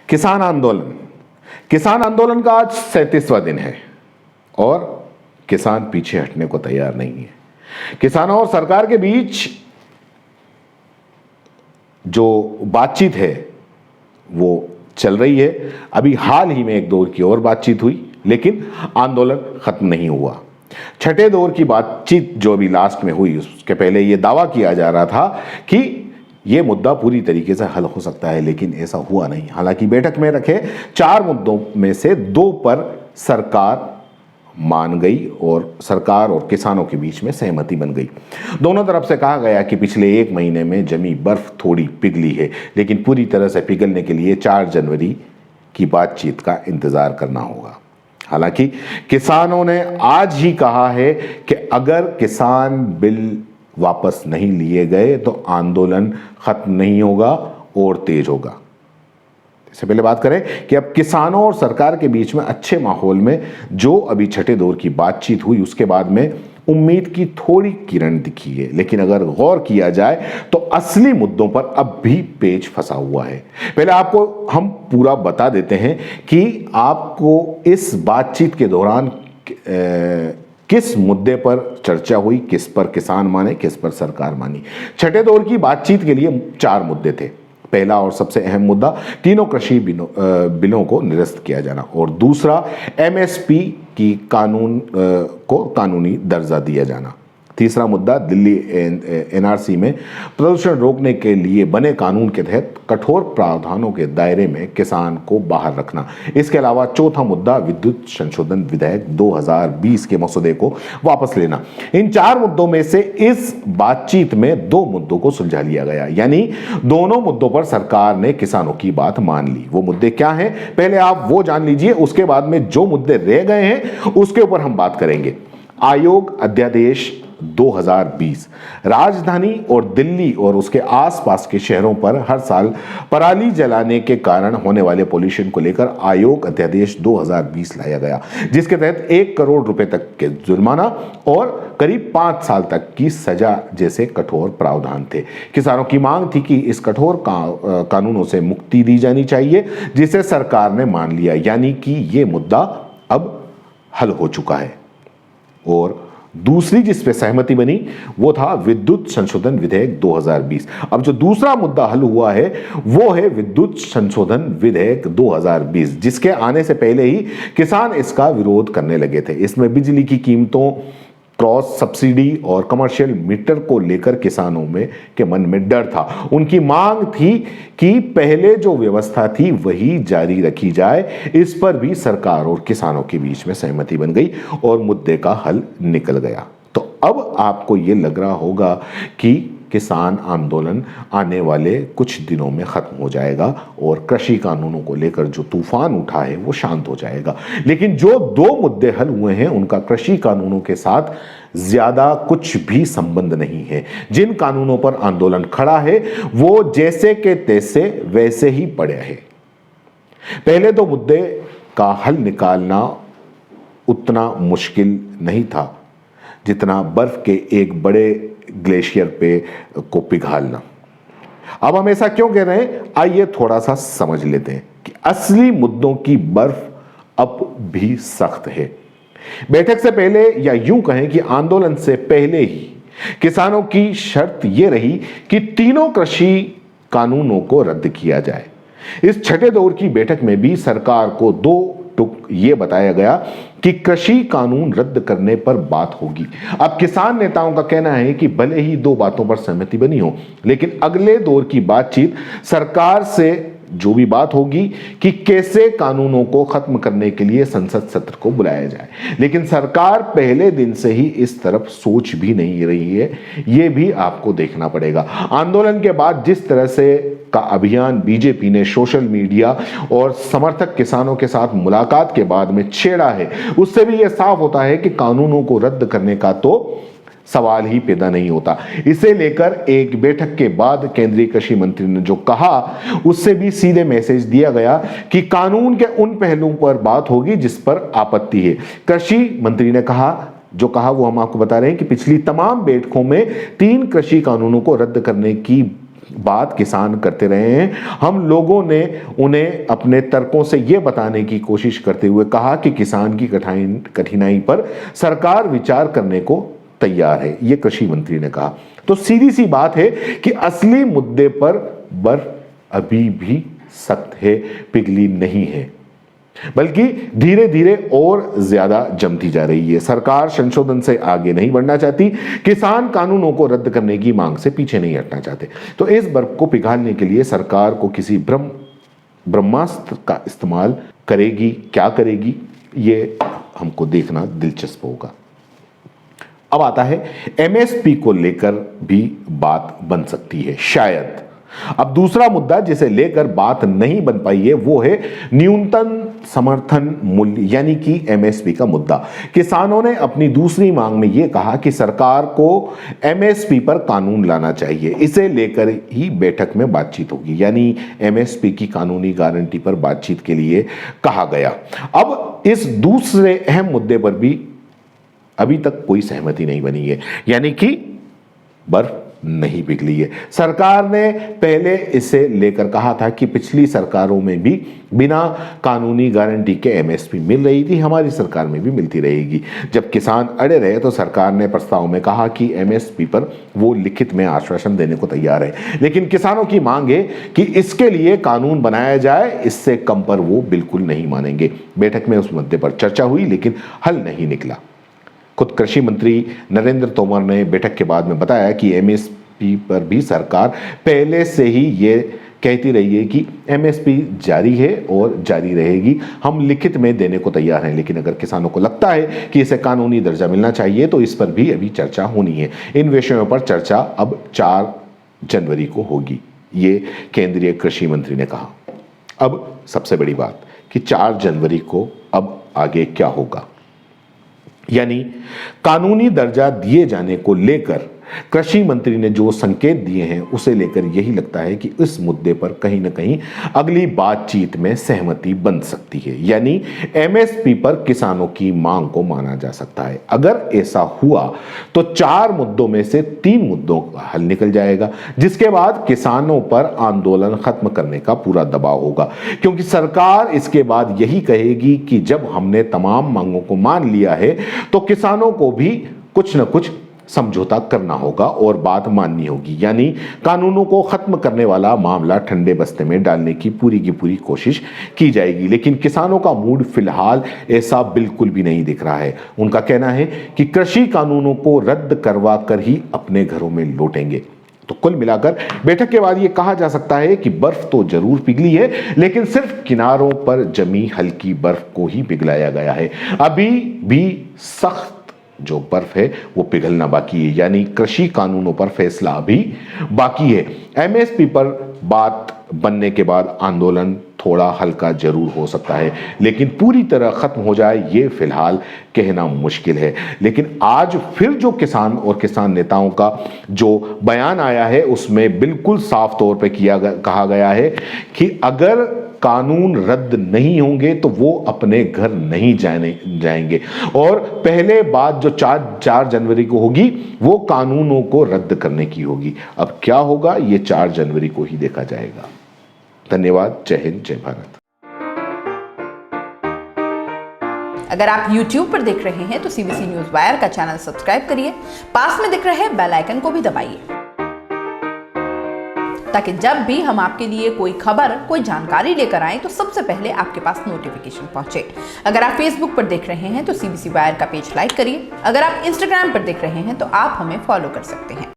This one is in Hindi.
किसान आंदोलन। किसान आंदोलन का आज 37वां दिन है और किसान पीछे हटने को तैयार नहीं है। किसानों और सरकार के बीच जो बातचीत है वो चल रही है। अभी हाल ही में एक दौर की और बातचीत हुई, लेकिन आंदोलन खत्म नहीं हुआ। छठे दौर की बातचीत जो अभी लास्ट में हुई, उसके पहले यह दावा किया जा रहा था कि यह मुद्दा पूरी तरीके से हल हो सकता है, लेकिन ऐसा हुआ नहीं। हालांकि बैठक में रखे 4 मुद्दों में से 2 पर सरकार मान गई और सरकार और किसानों के बीच में सहमति बन गई। दोनों तरफ से कहा गया कि पिछले 1 महीने में जमी बर्फ थोड़ी पिघली है, लेकिन पूरी तरह से पिघलने के लिए 4 जनवरी की बातचीत का इंतजार करना होगा। हालांकि किसानों ने आज ही कहा है कि अगर किसान बिल वापस नहीं लिए गए तो आंदोलन खत्म नहीं होगा और तेज होगा। इससे पहले बात करें कि अब किसानों और सरकार के बीच में अच्छे माहौल में जो अभी छठे दौर की बातचीत हुई, उसके बाद में उम्मीद की थोड़ी किरण दिखी है। लेकिन अगर गौर किया जाए तो असली मुद्दों पर अब भी पेच फंसा हुआ है। पहले आपको हम पूरा बता देते हैं कि आपको इस बातचीत के दौरान किस मुद्दे पर चर्चा हुई, किस पर किसान माने, किस पर सरकार मानी। छठे दौर की बातचीत के लिए 4 मुद्दे थे। पहला और सबसे अहम मुद्दा तीनों कृषि बिलों को निरस्त किया जाना, और दूसरा एमएसपी की को कानूनी दर्जा दिया जाना। तीसरा मुद्दा दिल्ली एनआरसी में प्रदूषण रोकने के लिए बने कानून के तहत कठोर प्रावधानों के दायरे में किसान को बाहर रखना। इसके अलावा चौथा मुद्दा विद्युत संशोधन विधेयक 2020 के मसौदे को वापस लेना। इन 4 मुद्दों में से इस बातचीत में 2 मुद्दों को सुलझा लिया गया, यानी दोनों मुद्दों पर सरकार ने किसानों की बात मान ली। वो मुद्दे क्या हैं, पहले आप वो जान लीजिए, उसके बाद में जो मुद्दे रह गए हैं उसके ऊपर हम बात करेंगे। आयोग अध्यादेश 2020 राजधानी और दिल्ली और उसके आसपास के शहरों पर हर साल पराली जलाने के कारण होने वाले पोल्यूशन को लेकर आयोग अध्यादेश 2020 लाया गया, जिसके तहत 1 करोड़ रुपए तक के जुर्माना और करीब 5 साल तक की सजा जैसे कठोर प्रावधान थे। किसानों की मांग थी कि इस कठोर कानूनों से मुक्ति दी जानी चाहिए, जिसे सरकार ने मान लिया, यानी कि यह मुद्दा अब हल हो चुका है। और दूसरी जिस पे सहमति बनी वो था विद्युत संशोधन विधेयक 2020। अब जो दूसरा मुद्दा हल हुआ है वो है विद्युत संशोधन विधेयक 2020, जिसके आने से पहले ही किसान इसका विरोध करने लगे थे। इसमें बिजली की कीमतों, क्रॉस सब्सिडी और कमर्शियल मीटर को लेकर किसानों के मन में डर था। उनकी मांग थी कि पहले जो व्यवस्था थी वही जारी रखी जाए। इस पर भी सरकार और किसानों के बीच में सहमति बन गई और मुद्दे का हल निकल गया। तो अब आपको ये लग रहा होगा कि किसान आंदोलन आने वाले कुछ दिनों में खत्म हो जाएगा और कृषि कानूनों को लेकर जो तूफान उठा है वो शांत हो जाएगा। लेकिन जो 2 मुद्दे हल हुए हैं उनका कृषि कानूनों के साथ ज्यादा कुछ भी संबंध नहीं है। जिन कानूनों पर आंदोलन खड़ा है वो जैसे के तैसे वैसे ही पड़े हैं। पहले 2 मुद्दे का हल निकालना उतना मुश्किल नहीं था जितना बर्फ के एक बड़े ग्लेशियर पे को पिघालना। अब हम ऐसा क्यों कह रहे हैं, आइए थोड़ा सा समझ लेते हैं कि असली मुद्दों की बर्फ अब भी सख्त है। बैठक से पहले, या यूं कहें कि आंदोलन से पहले ही, किसानों की शर्त यह रही कि तीनों कृषि कानूनों को रद्द किया जाए। इस छठे दौर की बैठक में भी सरकार को 2 टुक ये बताया गया कि कृषि कानून रद्द करने पर बात होगी। अब किसान नेताओं का कहना है कि भले ही 2 बातों पर सहमति बनी हो, लेकिन अगले दौर की बातचीत सरकार से जो भी बात होगी कि कैसे कानूनों को खत्म करने के लिए संसद सत्र को बुलाया जाए। लेकिन सरकार पहले दिन से ही इस तरफ सोच भी नहीं रही है, यह भी आपको देखना पड़ेगा। आंदोलन के बाद जिस तरह से का अभियान बीजेपी ने सोशल मीडिया और समर्थक किसानों के साथ मुलाकात के बाद में छेड़ा है, उससे भी यह साफ होता है कि कानूनों को रद्द करने का तो सवाल ही पैदा नहीं होता। इसे लेकर एक बैठक के बाद केंद्रीय कृषि मंत्री ने जो कहा, उससे भी सीधे मैसेज दिया गया कि कानून के उन पहलुओं पर बात होगी जिस पर आपत्ति है। कृषि मंत्री ने कहा वो हम आपको बता रहे हैं कि पिछली तमाम बैठकों में 3 कृषि कानूनों को रद्द करने की बात किसान करते रहे हैं। हम लोगों ने उन्हें अपने तर्कों से यह बताने की कोशिश करते हुए कहा कि किसान की कठिनाई पर सरकार विचार करने को तैयार है, यह कृषि मंत्री ने कहा। तो सीधी सी बात है कि असली मुद्दे पर बर्फ अभी भी सख्त है, पिघली नहीं है, बल्कि धीरे धीरे और ज्यादा जमती जा रही है। सरकार संशोधन से आगे नहीं बढ़ना चाहती, किसान कानूनों को रद्द करने की मांग से पीछे नहीं हटना चाहते। तो इस बर्फ को पिघालने के लिए सरकार को किसी ब्रह्मास्त्र का इस्तेमाल करेगी, क्या करेगी, ये हमको देखना दिलचस्प होगा। अब आता है एमएसपी को लेकर भी बात बन सकती है शायद। अब दूसरा मुद्दा जिसे लेकर बात नहीं बन पाई है वो है न्यूनतम समर्थन मूल्य यानी कि एमएसपी का मुद्दा। किसानों ने अपनी दूसरी मांग में यह कहा कि सरकार को एमएसपी पर कानून लाना चाहिए, इसे लेकर ही बैठक में बातचीत होगी, यानी एमएसपी की कानूनी गारंटी पर बातचीत के लिए कहा गया। अब इस दूसरे अहम मुद्दे पर भी अभी तक कोई सहमति नहीं बनी है, यानी कि बर्फ नहीं पिघली है। सरकार ने पहले इसे लेकर कहा था कि पिछली सरकारों में भी बिना कानूनी गारंटी के एमएसपी मिल रही थी, हमारी सरकार में भी मिलती रहेगी। जब किसान अड़े रहे तो सरकार ने प्रस्ताव में कहा कि एमएसपी पर वो लिखित में आश्वासन देने को तैयार है, लेकिन किसानों की मांग है कि इसके लिए कानून बनाया जाए, इससे कम पर वो बिल्कुल नहीं मानेंगे। बैठक में उस मुद्दे पर चर्चा हुई लेकिन हल नहीं निकला। खुद कृषि मंत्री नरेंद्र तोमर ने बैठक के बाद में बताया कि एमएसपी पर भी सरकार पहले से ही ये कहती रही है कि एमएसपी जारी है और जारी रहेगी, हम लिखित में देने को तैयार हैं। लेकिन अगर किसानों को लगता है कि इसे कानूनी दर्जा मिलना चाहिए तो इस पर भी अभी चर्चा होनी है। इन विषयों पर चर्चा अब 4 जनवरी को होगी, ये केंद्रीय कृषि मंत्री ने कहा। अब सबसे बड़ी बात कि 4 जनवरी को अब आगे क्या होगा, यानी कानूनी दर्जा दिए जाने को लेकर कृषि मंत्री ने जो संकेत दिए हैं उसे लेकर यही लगता है कि इस मुद्दे पर कहीं ना कहीं अगली बातचीत में सहमति बन सकती है, यानी एमएसपी पर किसानों की मांग को माना जा सकता है। अगर ऐसा हुआ तो 4 मुद्दों में से 3 मुद्दों का हल निकल जाएगा, जिसके बाद किसानों पर आंदोलन खत्म करने का पूरा दबाव होगा, क्योंकि सरकार इसके बाद यही कहेगी कि जब हमने तमाम मांगों को मान लिया है तो किसानों को भी कुछ न कुछ समझौता करना होगा और बात माननी होगी, यानी कानूनों को खत्म करने वाला मामला ठंडे बस्ते में डालने की पूरी कोशिश की जाएगी। लेकिन किसानों का मूड फिलहाल ऐसा बिल्कुल भी नहीं दिख रहा है। उनका कहना है कि कृषि कानूनों को रद्द करवा कर ही अपने घरों में लौटेंगे। तो कुल मिलाकर बैठक के बाद यह कहा जा सकता है कि बर्फ तो जरूर पिघली है, लेकिन सिर्फ किनारों पर जमी हल्की बर्फ को ही पिघलाया गया है। अभी भी सख्त जो बर्फ है वो पिघलना बाकी है, यानी कृषि कानूनों पर फैसला अभी बाकी है। एमएसपी पर बात बनने के बाद आंदोलन थोड़ा हल्का जरूर हो सकता है, लेकिन पूरी तरह खत्म हो जाए ये फिलहाल कहना मुश्किल है। लेकिन आज फिर जो किसान और किसान नेताओं का जो बयान आया है उसमें बिल्कुल साफ तौर पे कहा गया है कि अगर कानून रद्द नहीं होंगे तो वो अपने घर नहीं जाएंगे, और पहले बात जो 4 जनवरी को होगी वो कानूनों को रद्द करने की होगी। अब क्या होगा ये 4 जनवरी को ही देखा जाएगा। धन्यवाद। जय हिंद, जय भारत। अगर आप YouTube पर देख रहे हैं तो CBC न्यूज वायर का चैनल सब्सक्राइब करिए, पास में दिख रहे बेल आइकन को भी दबाइए, ताकि जब भी हम आपके लिए कोई खबर, कोई जानकारी लेकर आए तो सबसे पहले आपके पास नोटिफिकेशन पहुंचे। अगर आप Facebook पर देख रहे हैं तो CBC वायर का पेज लाइक करिए। अगर आप Instagram पर देख रहे हैं तो आप हमें फॉलो कर सकते हैं।